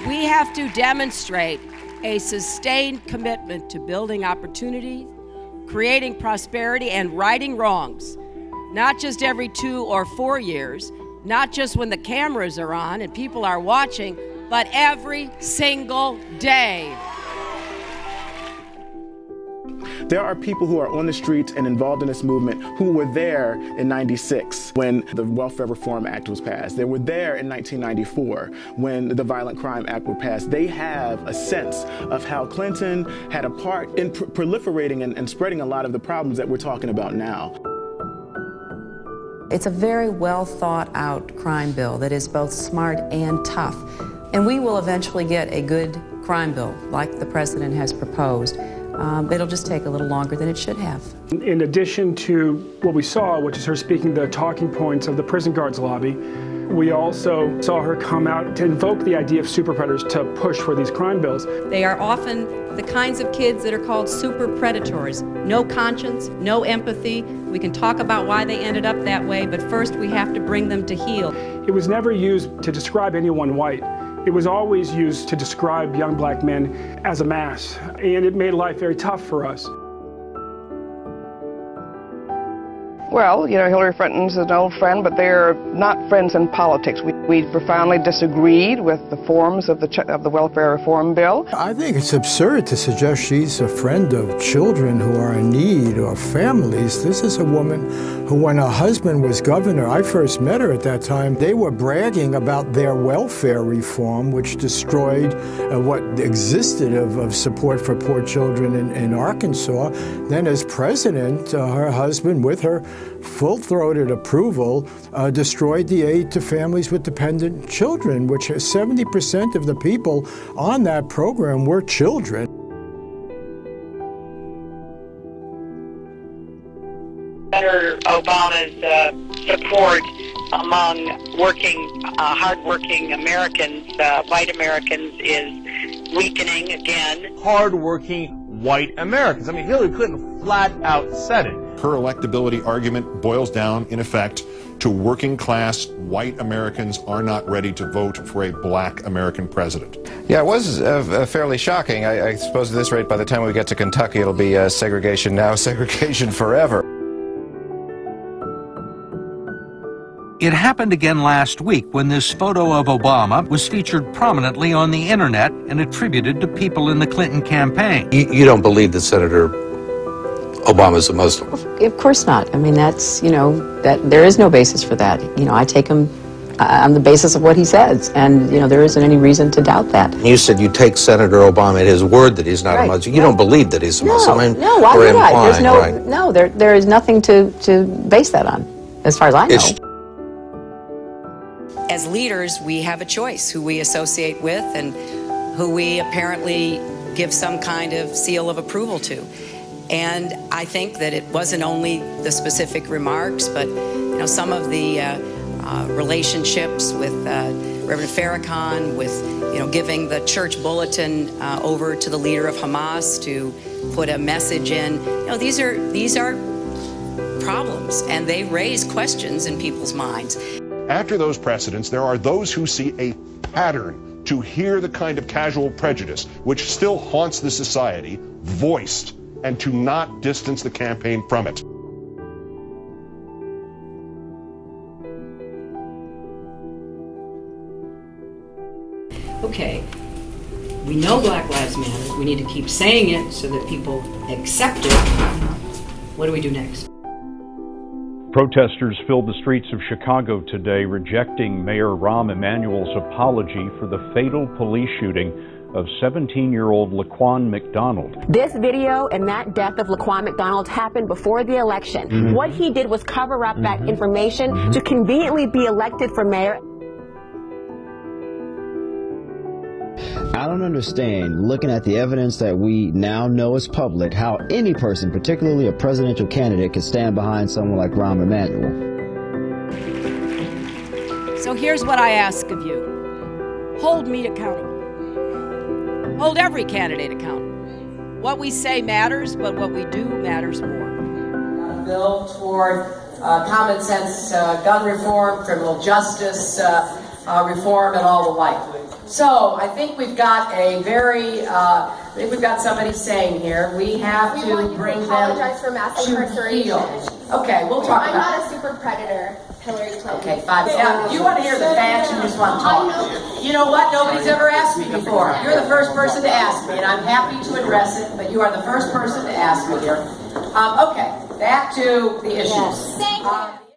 We have to demonstrate a sustained commitment to building opportunity, creating prosperity, and righting wrongs, not just every 2 or 4 years, not just when the cameras are on and people are watching, but every single day. There are people who are on the streets and involved in this movement who were there in '96 when the Welfare Reform Act was passed. They were there in 1994 when the Violent Crime Act was passed. They have a sense of how Clinton had a part in proliferating and spreading a lot of the problems that we're talking about now. It's a very well thought out crime bill that is both smart and tough. And we will eventually get a good crime bill like the president has proposed. It'll just take a little longer than it should have. In addition to what we saw, which is her speaking the talking points of the prison guards lobby, we also saw her come out to invoke the idea of super predators to push for these crime bills. They are often the kinds of kids that are called super predators. No conscience, no empathy. We can talk about why they ended up that way, but first we have to bring them to heel. It was never used to describe anyone white. It was always used to describe young black men as a mass, and it made life very tough for us. Well, you know, Hillary Clinton's an old friend, but they're not friends in politics. We profoundly disagreed with the forms of the welfare reform bill. I think it's absurd to suggest she's a friend of children who are in need or families. This is a woman who, when her husband was governor, I first met her at that time, they were bragging about their welfare reform, which destroyed what existed of support for poor children in Arkansas. Then as president, her husband, with her full-throated approval, destroyed the aid to families with dependent children, which 70% of the people on that program were children. Senator Obama's support among hardworking Americans, white Americans, is weakening again. Hardworking white Americans. I mean, Hillary Clinton flat out said it. Her electability argument boils down, in effect, to working class white Americans are not ready to vote for a black American president. Yeah, it was fairly shocking. I suppose at this rate, by the time we get to Kentucky, it'll be segregation now, segregation forever. It happened again last week when this photo of Obama was featured prominently on the internet and attributed to people in the Clinton campaign. You don't believe that Senator Obama's a Muslim? Of course not. I mean, that's, that there is no basis for that. I take him on the basis of what he says, and, there isn't any reason to doubt that. You said you take Senator Obama at his word that he's not a Muslim. You don't believe that he's a Muslim? No, why would I? There's right? No, there is nothing to base that on, as far as I know. As leaders, we have a choice who we associate with and who we apparently give some kind of seal of approval to. And I think that it wasn't only the specific remarks, but some of the relationships with Reverend Farrakhan, with giving the church bulletin over to the leader of Hamas to put a message in. These are problems, and they raise questions in people's minds. After those precedents, there are those who see a pattern to hear the kind of casual prejudice which still haunts the society voiced, and to not distance the campaign from it. Okay, we know Black Lives Matter. We need to keep saying it so that people accept it. What do we do next? Protesters filled the streets of Chicago today, rejecting Mayor Rahm Emanuel's apology for the fatal police shooting of 17-year-old Laquan McDonald. This video and that death of Laquan McDonald happened before the election. What he did was cover up that information to conveniently be elected for mayor. I don't understand, looking at the evidence that we now know is public, how any person, particularly a presidential candidate, could stand behind someone like Rahm Emanuel. So here's what I ask of you. Hold me accountable. Hold every candidate accountable. What we say matters, but what we do matters more. A bill toward common sense gun reform, criminal justice reform, and all the like. So I think we've got a very, I think we've got somebody saying here, we have to bring them apologize for mass incarceration. Okay, we'll talk I'm about it. not a super predator, Hillary Clinton. Okay, fine. Now, you want to hear the facts, you just want to talk. You know what? Nobody's ever asked me before. You're the first person to ask me, and I'm happy to address it, but you are the first person to ask me here. Okay, back to the issues. Yes.